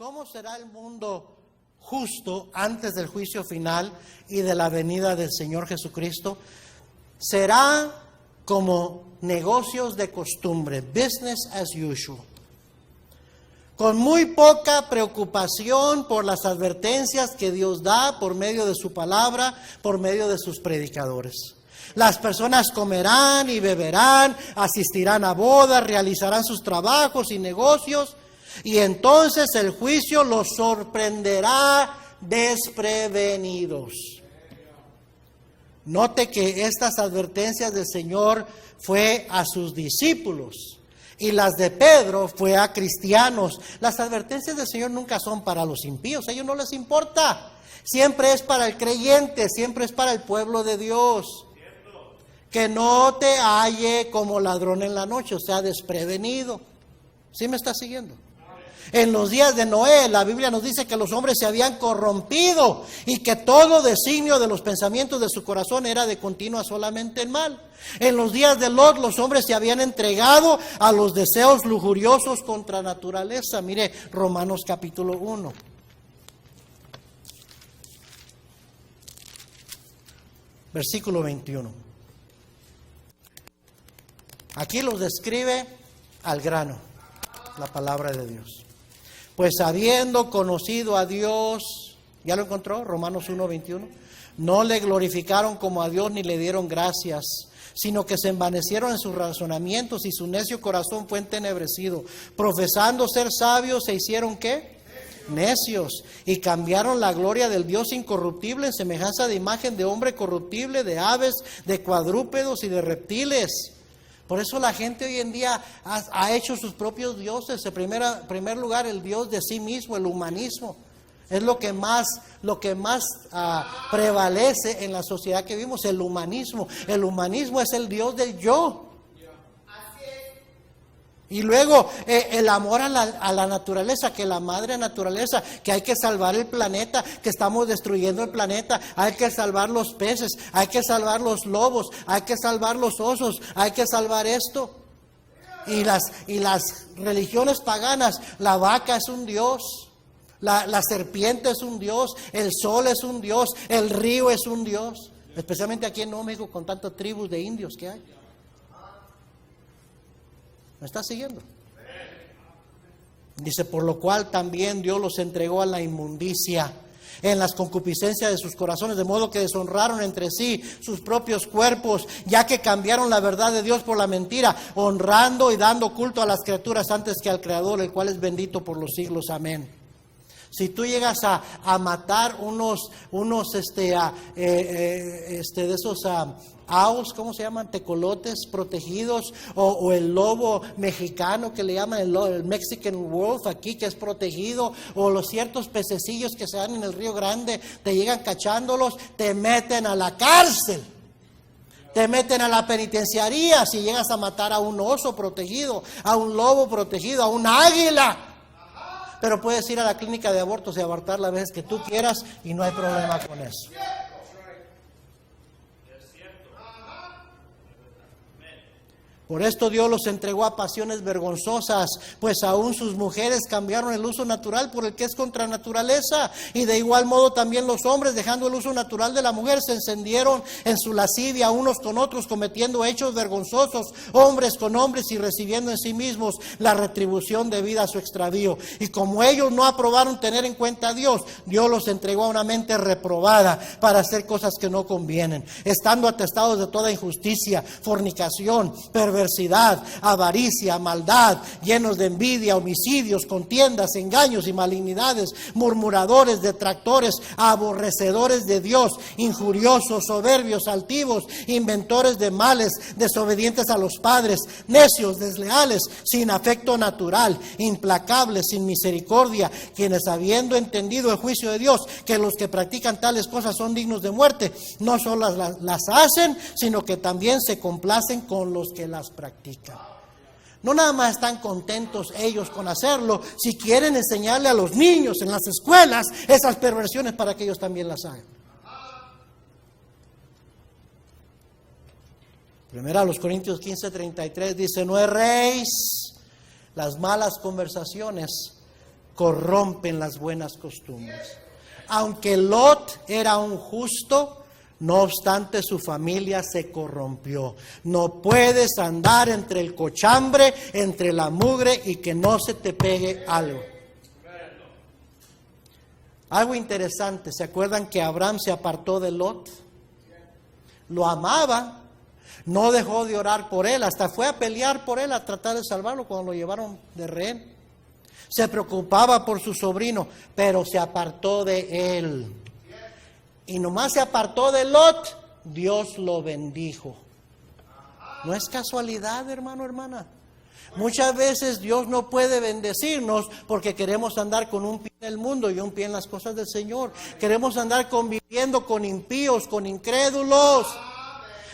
¿Cómo será el mundo justo antes del juicio final y de la venida del Señor Jesucristo? Será como negocios de costumbre, business as usual, con muy poca preocupación por las advertencias que Dios da por medio de su palabra, por medio de sus predicadores. Las personas comerán y beberán, asistirán a bodas, realizarán sus trabajos y negocios, y entonces el juicio los sorprenderá desprevenidos. Note que estas advertencias del Señor fue a sus discípulos y las de Pedro fue a cristianos. Las advertencias del Señor nunca son para los impíos, a ellos no les importa. Siempre es para el creyente, siempre es para el pueblo de Dios. Que no te halle como ladrón en la noche, o sea, desprevenido. ¿Sí me está siguiendo? En los días de Noé, la Biblia nos dice que los hombres se habían corrompido y que todo designio de los pensamientos de su corazón era de continua solamente el mal. En los días de Lot, los hombres se habían entregado a los deseos lujuriosos contra naturaleza. Mire, Romanos capítulo 1. Versículo 21. Aquí los describe al grano, la palabra de Dios. Pues habiendo conocido a Dios, ¿ya lo encontró? Romanos 1:21. No le glorificaron como a Dios ni le dieron gracias, sino que se envanecieron en sus razonamientos y su necio corazón fue entenebrecido. Profesando ser sabios, ¿se hicieron qué? Necios, y cambiaron la gloria del Dios incorruptible en semejanza de imagen de hombre corruptible, de aves, de cuadrúpedos y de reptiles. Por eso la gente hoy en día ha hecho sus propios dioses. En primer lugar, el Dios de sí mismo, el humanismo. Es lo que más prevalece en la sociedad que vivimos, el humanismo. El humanismo es el Dios del yo. Y luego el amor a la naturaleza, que la madre naturaleza, que hay que salvar el planeta, que estamos destruyendo el planeta, hay que salvar los peces, hay que salvar los lobos, hay que salvar los osos, hay que salvar esto. Y las religiones paganas, la vaca es un dios, la serpiente es un dios, el sol es un dios, el río es un dios, especialmente aquí en Nuevo México con tantas tribus de indios que hay. ¿Me está siguiendo? Dice, por lo cual también Dios los entregó a la inmundicia en las concupiscencias de sus corazones, de modo que deshonraron entre sí sus propios cuerpos, ya que cambiaron la verdad de Dios por la mentira, honrando y dando culto a las criaturas antes que al Creador, el cual es bendito por los siglos. Amén. Si tú llegas a matar unos de esos owls, ¿cómo se llaman? Tecolotes protegidos, o el lobo mexicano que le llaman el Mexican wolf aquí, que es protegido, o los ciertos pececillos que se dan en el Río Grande, te llegan cachándolos, te meten a la cárcel. Te meten a la penitenciaría si llegas a matar a un oso protegido, a un lobo protegido, a un águila. Pero puedes ir a la clínica de abortos y abortar las veces que tú quieras y no hay problema con eso. Por esto Dios los entregó a pasiones vergonzosas, pues aún sus mujeres cambiaron el uso natural por el que es contra naturaleza. Y de igual modo también los hombres, dejando el uso natural de la mujer, se encendieron en su lascivia unos con otros, cometiendo hechos vergonzosos, hombres con hombres, y recibiendo en sí mismos la retribución debida a su extravío. Y como ellos no aprobaron tener en cuenta a Dios, Dios los entregó a una mente reprobada para hacer cosas que no convienen, estando atestados de toda injusticia, fornicación, perversidad, avaricia, maldad, llenos de envidia, homicidios, contiendas, engaños y malignidades, murmuradores, detractores, aborrecedores de Dios, injuriosos, soberbios, altivos, inventores de males, desobedientes a los padres, necios, desleales, sin afecto natural, implacables, sin misericordia, quienes habiendo entendido el juicio de Dios, que los que practican tales cosas son dignos de muerte, no solo las hacen, sino que también se complacen con los que las practican. No nada más están contentos ellos con hacerlo, si quieren enseñarle a los niños en las escuelas esas perversiones para que ellos también las hagan. Primera a los Corintios 15:33 dice, no erréis, las malas conversaciones corrompen las buenas costumbres. Aunque Lot era un justo, no obstante su familia se corrompió. No puedes andar entre el cochambre, entre la mugre y que no se te pegue algo. Algo interesante, ¿se acuerdan que Abraham se apartó de Lot? Lo amaba, no dejó de orar por él, hasta fue a pelear por él, a tratar de salvarlo cuando lo llevaron de rehén. Se preocupaba por su sobrino, pero se apartó de él. Y nomás se apartó de Lot, Dios lo bendijo. No es casualidad, hermano, hermana. Muchas veces Dios no puede bendecirnos porque queremos andar con un pie en el mundo y un pie en las cosas del Señor. Queremos andar conviviendo con impíos, con incrédulos.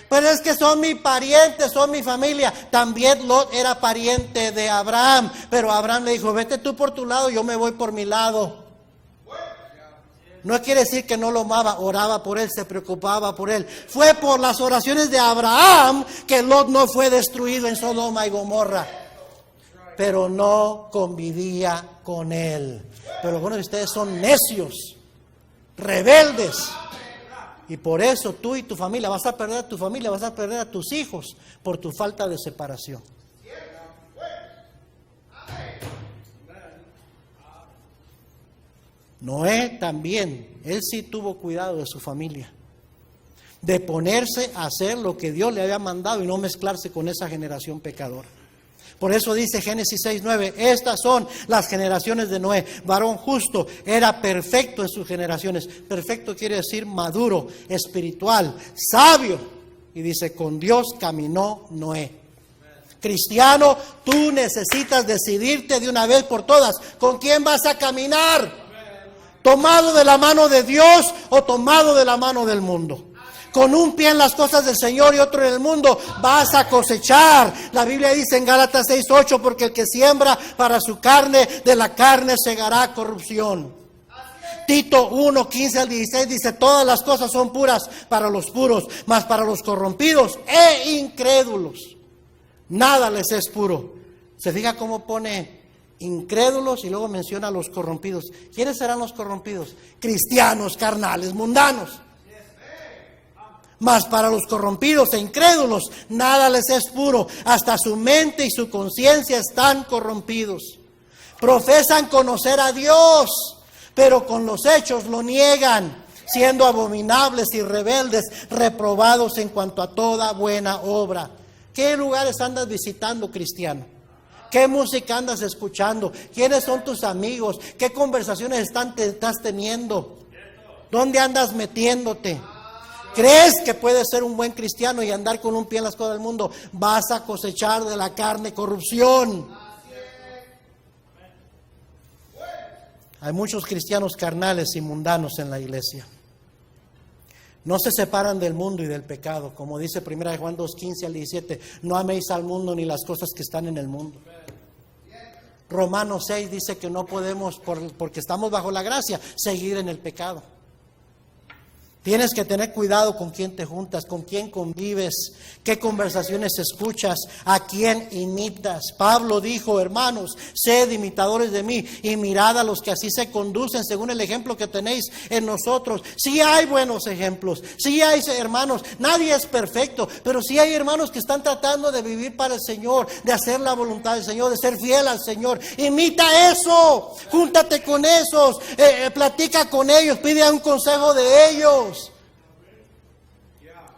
Pero es que son mis parientes, son mi familia. También Lot era pariente de Abraham. Pero Abraham le dijo, vete tú por tu lado, yo me voy por mi lado. No quiere decir que no lo amaba, oraba por él, se preocupaba por él. Fue por las oraciones de Abraham que Lot no fue destruido en Sodoma y Gomorra. Pero no convivía con él. Pero algunos de ustedes son necios, rebeldes. Y por eso tú y tu familia, vas a perder a tu familia, vas a perder a tus hijos por tu falta de separación. Noé también, él sí tuvo cuidado de su familia, de ponerse a hacer lo que Dios le había mandado y no mezclarse con esa generación pecadora. Por eso dice Génesis 6:9, estas son las generaciones de Noé. Varón justo, era perfecto en sus generaciones. Perfecto quiere decir maduro, espiritual, sabio. Y dice, con Dios caminó Noé. Cristiano, tú necesitas decidirte de una vez por todas. ¿Con quién vas a caminar? ¿Tomado de la mano de Dios o tomado de la mano del mundo? Con un pie en las cosas del Señor y otro en el mundo, vas a cosechar. La Biblia dice en Gálatas 6:8, porque el que siembra para su carne, de la carne segará corrupción. Tito 1:15 al 16 dice, todas las cosas son puras para los puros, mas para los corrompidos e incrédulos nada les es puro. ¿Se fija cómo pone incrédulos y luego menciona a los corrompidos? ¿Quiénes serán los corrompidos? Cristianos, carnales, mundanos. Mas para los corrompidos e incrédulos nada les es puro, hasta su mente y su conciencia están corrompidos. Profesan conocer a Dios, pero con los hechos lo niegan, siendo abominables y rebeldes, reprobados en cuanto a toda buena obra. ¿Qué lugares andas visitando, cristiano? ¿Qué música andas escuchando? ¿Quiénes son tus amigos? ¿Qué conversaciones estás teniendo? ¿Dónde andas metiéndote? ¿Crees que puedes ser un buen cristiano y andar con un pie en las cosas del mundo? Vas a cosechar de la carne corrupción. Hay muchos cristianos carnales y mundanos en la iglesia. No se separan del mundo y del pecado, como dice 1 Juan 2:15 al 17. No améis al mundo ni las cosas que están en el mundo. Romanos 6 dice que no podemos, porque estamos bajo la gracia, seguir en el pecado. Tienes que tener cuidado con quién te juntas, con quién convives, qué conversaciones escuchas, a quién imitas. Pablo dijo, hermanos, sed imitadores de mí y mirad a los que así se conducen según el ejemplo que tenéis en nosotros. Sí hay buenos ejemplos, sí hay hermanos, nadie es perfecto, pero sí hay hermanos que están tratando de vivir para el Señor, de hacer la voluntad del Señor, de ser fiel al Señor. Imita eso, júntate con esos, platica con ellos, pide un consejo de ellos.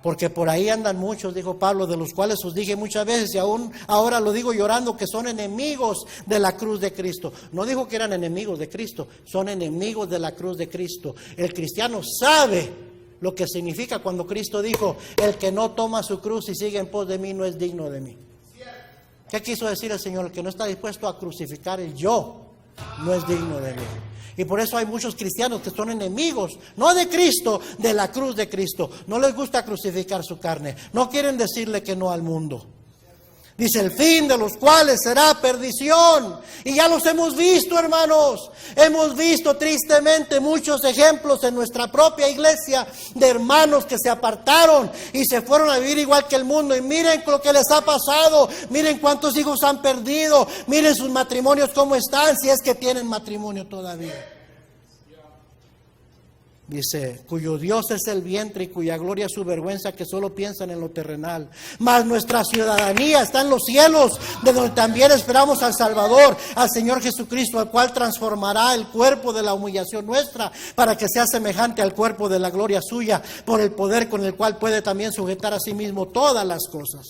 Porque por ahí andan muchos, dijo Pablo, de los cuales os dije muchas veces y aún ahora lo digo llorando, que son enemigos de la cruz de Cristo. No dijo que eran enemigos de Cristo, son enemigos de la cruz de Cristo. El cristiano sabe lo que significa cuando Cristo dijo, el que no toma su cruz y sigue en pos de mí no es digno de mí. ¿Qué quiso decir el Señor? El que no está dispuesto a crucificar el yo no es digno de mí. Y por eso hay muchos cristianos que son enemigos, no de Cristo, de la cruz de Cristo. No les gusta crucificar su carne, no quieren decirle que no al mundo. Dice, el fin de los cuales será perdición. Y ya los hemos visto, hermanos. Hemos visto tristemente muchos ejemplos en nuestra propia iglesia de hermanos que se apartaron y se fueron a vivir igual que el mundo. Y miren lo que les ha pasado. Miren cuántos hijos han perdido. Miren sus matrimonios cómo están, si es que tienen matrimonio todavía. Dice, cuyo Dios es el vientre y cuya gloria es su vergüenza, que solo piensan en lo terrenal. Mas nuestra ciudadanía está en los cielos, de donde también esperamos al Salvador, al Señor Jesucristo, al cual transformará el cuerpo de la humillación nuestra, para que sea semejante al cuerpo de la gloria suya, por el poder con el cual puede también sujetar a sí mismo todas las cosas.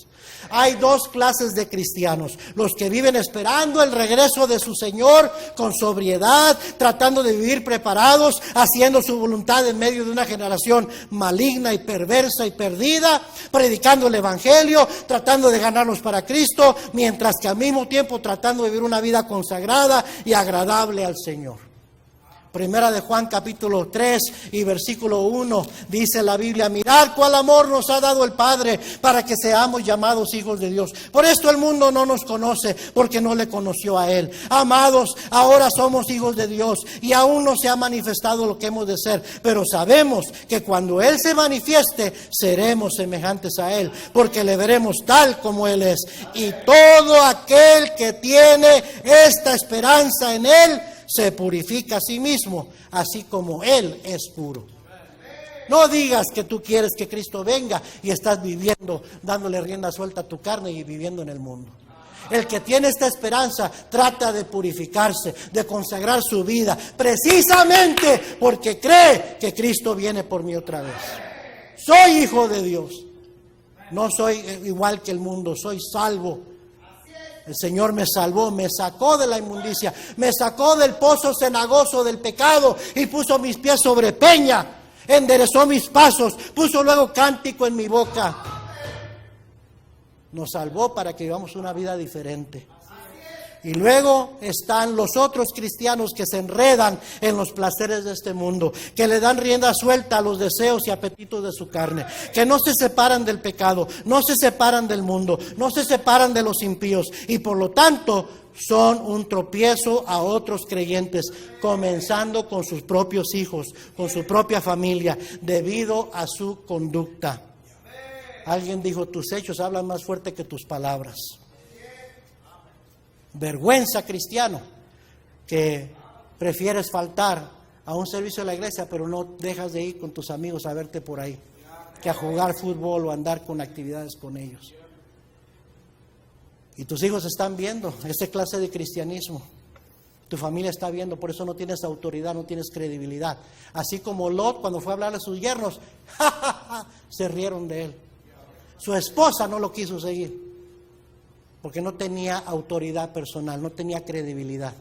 Hay dos clases de cristianos: los que viven esperando el regreso de su Señor con sobriedad, tratando de vivir preparados, haciendo su voluntad en medio de una generación maligna y perversa y perdida, predicando el Evangelio, tratando de ganarlos para Cristo, mientras que al mismo tiempo tratando de vivir una vida consagrada y agradable al Señor. Primera de Juan capítulo 3 y versículo 1 dice la Biblia: mirad cuál amor nos ha dado el Padre para que seamos llamados hijos de Dios. Por esto el mundo no nos conoce, porque no le conoció a Él. Amados, ahora somos hijos de Dios y aún no se ha manifestado lo que hemos de ser, pero sabemos que cuando Él se manifieste seremos semejantes a Él, porque le veremos tal como Él es. Y todo aquel que tiene esta esperanza en Él se purifica a sí mismo, así como Él es puro. No digas que tú quieres que Cristo venga y estás viviendo, dándole rienda suelta a tu carne y viviendo en el mundo. El que tiene esta esperanza trata de purificarse, de consagrar su vida, precisamente porque cree que Cristo viene por mí otra vez. Soy hijo de Dios. No soy igual que el mundo, soy salvo. El Señor me salvó, me sacó de la inmundicia, me sacó del pozo cenagoso del pecado y puso mis pies sobre peña, enderezó mis pasos, puso luego cántico en mi boca. Nos salvó para que vivamos una vida diferente. Y luego están los otros cristianos que se enredan en los placeres de este mundo, que le dan rienda suelta a los deseos y apetitos de su carne, que no se separan del pecado, no se separan del mundo, no se separan de los impíos y por lo tanto son un tropiezo a otros creyentes, comenzando con sus propios hijos, con su propia familia, debido a su conducta. Alguien dijo: tus hechos hablan más fuerte que tus palabras. Vergüenza, cristiano, que prefieres faltar a un servicio de la iglesia, pero no dejas de ir con tus amigos a verte por ahí, que a jugar fútbol o andar con actividades con ellos. Y tus hijos están viendo esa clase de cristianismo. Tu familia está viendo, por eso no tienes autoridad, no tienes credibilidad. Así como Lot, cuando fue a hablarle a sus yernos, se rieron de él. Su esposa no lo quiso seguir, porque no tenía autoridad personal, no tenía credibilidad,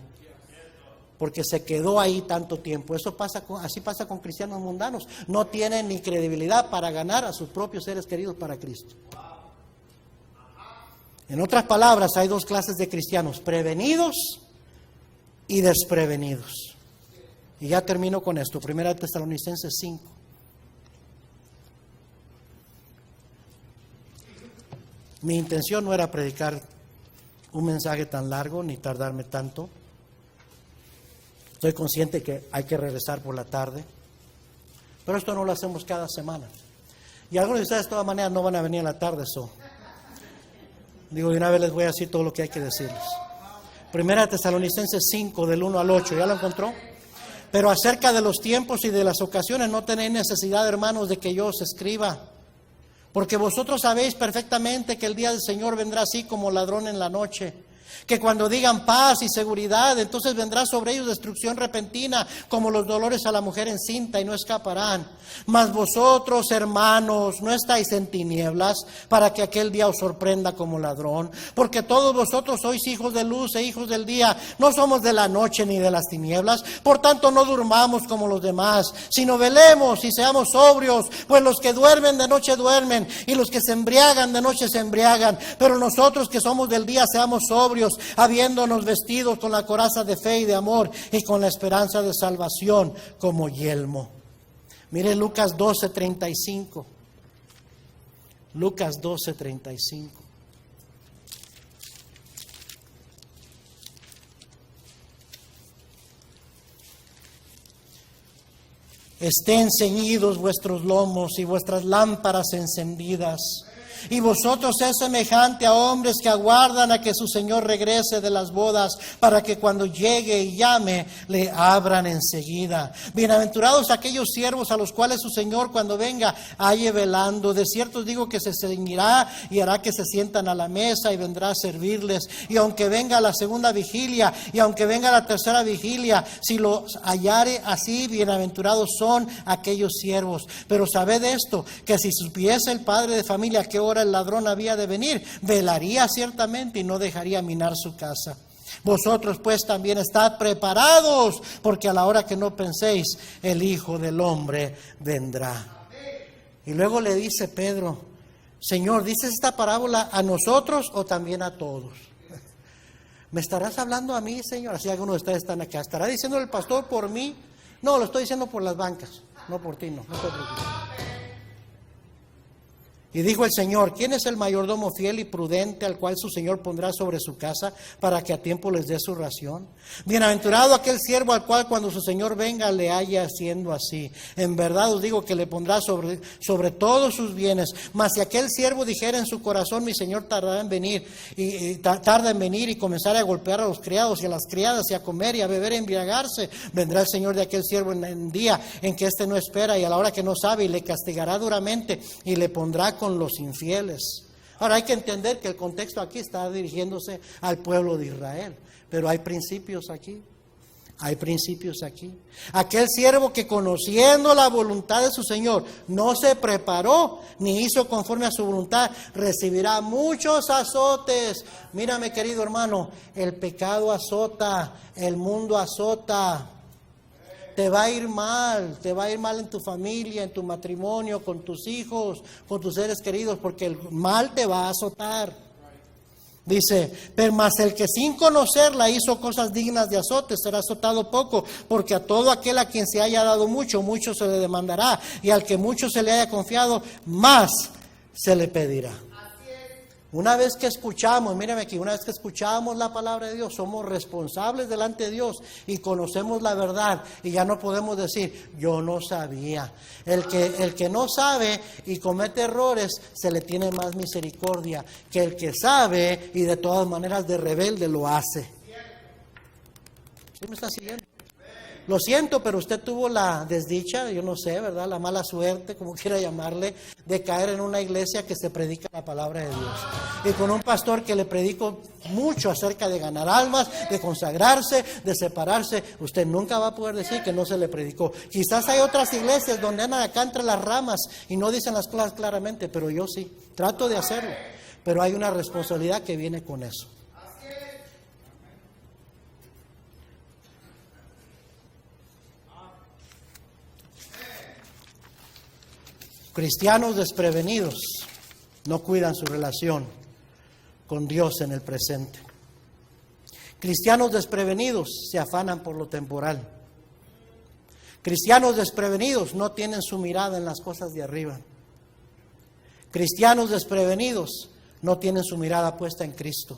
porque se quedó ahí tanto tiempo. Así pasa con cristianos mundanos, no tienen ni credibilidad para ganar a sus propios seres queridos para Cristo. En otras palabras, hay dos clases de cristianos: prevenidos y desprevenidos. Y ya termino con esto. Primera de Tesalonicenses 5. Mi intención no era predicar un mensaje tan largo ni tardarme tanto. Estoy consciente que hay que regresar por la tarde, pero esto no lo hacemos cada semana. Y algunos de ustedes de todas maneras no van a venir a la tarde, digo, de una vez les voy a decir todo lo que hay que decirles. Primera de Tesalonicenses 5, del 1 al 8, ¿ya lo encontró? Pero acerca de los tiempos y de las ocasiones no tenéis necesidad, hermanos, de que yo os escriba, porque vosotros sabéis perfectamente que el día del Señor vendrá así como ladrón en la noche. Que cuando digan paz y seguridad, entonces vendrá sobre ellos destrucción repentina, como los dolores a la mujer encinta, y no escaparán. Mas vosotros, hermanos, no estáis en tinieblas, para que aquel día os sorprenda como ladrón. Porque todos vosotros sois hijos de luz e hijos del día. No somos de la noche ni de las tinieblas. Por tanto, no durmamos como los demás, sino velemos y seamos sobrios. Pues los que duermen de noche duermen, y los que se embriagan de noche se embriagan. Pero nosotros que somos del día, seamos sobrios, habiéndonos vestidos con la coraza de fe y de amor, y con la esperanza de salvación como yelmo. Mire Lucas 12:35. Lucas 12:35. Estén ceñidos vuestros lomos y vuestras lámparas encendidas. Y vosotros es semejante a hombres que aguardan a que su Señor regrese de las bodas, para que cuando llegue y llame, le abran enseguida. Bienaventurados aquellos siervos a los cuales su Señor cuando venga halle velando. De cierto os digo que se ceñirá y hará que se sientan a la mesa y vendrá a servirles. Y aunque venga la segunda vigilia y aunque venga la tercera vigilia, si los hallare así, bienaventurados son aquellos siervos. Pero sabed esto, que si supiese el padre de familia que el ladrón había de venir, velaría ciertamente y no dejaría minar su casa. Vosotros pues también estad preparados, porque a la hora que no penséis, el Hijo del Hombre vendrá. Y luego le dice Pedro: Señor, ¿dices esta parábola a nosotros o también a todos? ¿Me estarás hablando a mí, Señor? Así algunos de ustedes están acá. ¿Estará diciendo el pastor por mí? No, lo estoy diciendo por las bancas, no por ti, no te preocupes. Y dijo el Señor: ¿quién es el mayordomo fiel y prudente al cual su Señor pondrá sobre su casa para que a tiempo les dé su ración? Bienaventurado aquel siervo al cual cuando su Señor venga le halle haciendo así. En verdad os digo que le pondrá sobre todos sus bienes. Mas si aquel siervo dijera en su corazón: mi Señor tarda en venir y comenzar a golpear a los criados y a las criadas y a comer y a beber y a embriagarse, vendrá el Señor de aquel siervo en el día en que éste no espera y a la hora que no sabe, y le castigará duramente y le pondrá con los infieles. Ahora hay que entender que el contexto aquí está dirigiéndose al pueblo de Israel, pero hay principios aquí. Hay principios aquí. Aquel siervo que conociendo la voluntad de su Señor no se preparó ni hizo conforme a su voluntad, recibirá muchos azotes. Mírame, querido hermano, el pecado azota, el mundo azota. Te va a ir mal en tu familia, en tu matrimonio, con tus hijos, con tus seres queridos, porque el mal te va a azotar. Dice: pero más el que sin conocerla hizo cosas dignas de azote, será azotado poco, porque a todo aquel a quien se haya dado mucho, mucho se le demandará, y al que mucho se le haya confiado, más se le pedirá. Una vez que escuchamos, mírame aquí, una vez que escuchamos la palabra de Dios, somos responsables delante de Dios y conocemos la verdad, y ya no podemos decir: yo no sabía. El que no sabe y comete errores, se le tiene más misericordia que el que sabe y de todas maneras de rebelde lo hace. ¿Sí me está siguiendo? Lo siento, pero usted tuvo la desdicha, yo no sé, ¿verdad? La mala suerte, como quiera llamarle, de caer en una iglesia que se predica la palabra de Dios. Y con un pastor que le predicó mucho acerca de ganar almas, de consagrarse, de separarse. Usted nunca va a poder decir que no se le predicó. Quizás hay otras iglesias donde andan acá entre las ramas y no dicen las cosas claramente, pero yo sí, trato de hacerlo. Pero hay una responsabilidad que viene con eso. Cristianos desprevenidos no cuidan su relación con Dios en el presente. Cristianos desprevenidos se afanan por lo temporal. Cristianos desprevenidos no tienen su mirada en las cosas de arriba. Cristianos desprevenidos no tienen su mirada puesta en Cristo.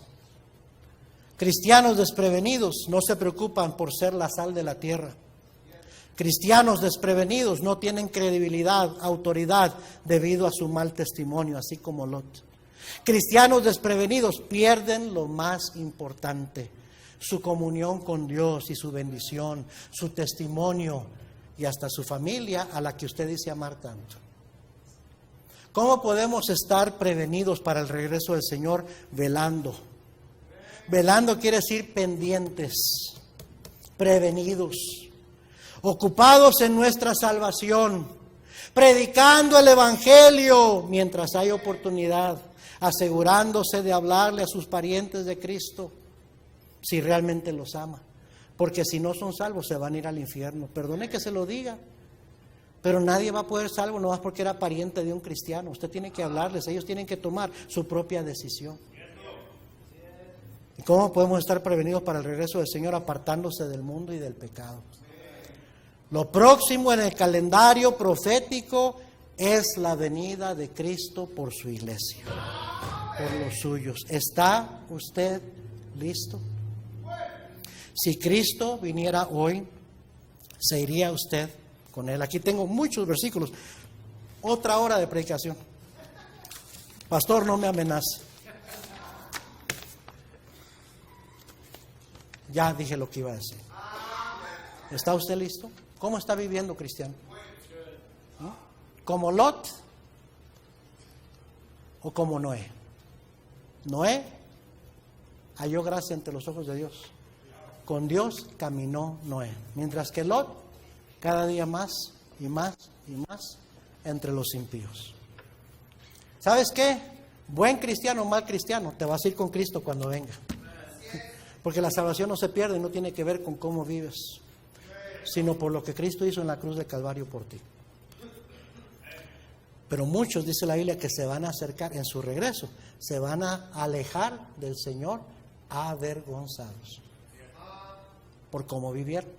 Cristianos desprevenidos no se preocupan por ser la sal de la tierra. Cristianos desprevenidos no tienen credibilidad, autoridad, debido a su mal testimonio, así como Lot. Cristianos desprevenidos pierden lo más importante: su comunión con Dios y su bendición, su testimonio y hasta su familia, a la que usted dice amar tanto. ¿Cómo podemos estar prevenidos para el regreso del Señor? Velando. Velando quiere decir pendientes, prevenidos, ocupados en nuestra salvación, predicando el Evangelio mientras hay oportunidad, asegurándose de hablarle a sus parientes de Cristo, si realmente los ama. Porque si no son salvos, se van a ir al infierno. Perdone que se lo diga, pero nadie va a poder ser salvo nomás porque era pariente de un cristiano. Usted tiene que hablarles, ellos tienen que tomar su propia decisión. ¿Y cómo podemos estar prevenidos para el regreso del Señor? Apartándose del mundo y del pecado. Lo próximo en el calendario profético es la venida de Cristo por su iglesia, por los suyos. ¿Está usted listo? Si Cristo viniera hoy, ¿se iría usted con Él. Aquí tengo muchos versículos. Otra hora de predicación. Pastor, no me amenace. Ya dije lo que iba a decir. ¿Está usted listo? ¿Cómo está viviendo, cristiano? ¿No? ¿Como Lot o como Noé? Noé halló gracia ante los ojos de Dios. Con Dios caminó Noé. Mientras que Lot, cada día más y más y más entre los impíos. ¿Sabes qué? Buen cristiano o mal cristiano, te vas a ir con Cristo cuando venga. Porque la salvación no se pierde y no tiene que ver con cómo vives, sino por lo que Cristo hizo en la cruz de Calvario por ti. Pero muchos, dice la Biblia, que se van a acercar en su regreso, se van a alejar del Señor avergonzados por cómo vivieron.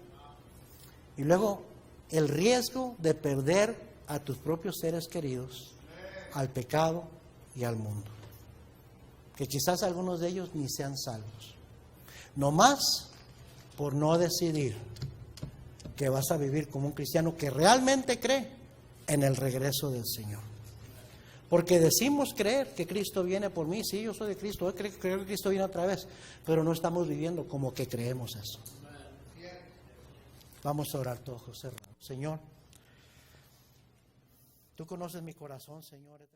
Y luego el riesgo de perder a tus propios seres queridos, al pecado y al mundo, que quizás algunos de ellos ni sean salvos, no más por no decidir que vas a vivir como un cristiano que realmente cree en el regreso del Señor. Porque decimos creer que Cristo viene por mí. Sí, yo soy de Cristo, creo que Cristo viene otra vez, pero no estamos viviendo como que creemos eso. Vamos a orar todos cerrados. Señor, tú conoces mi corazón, Señor.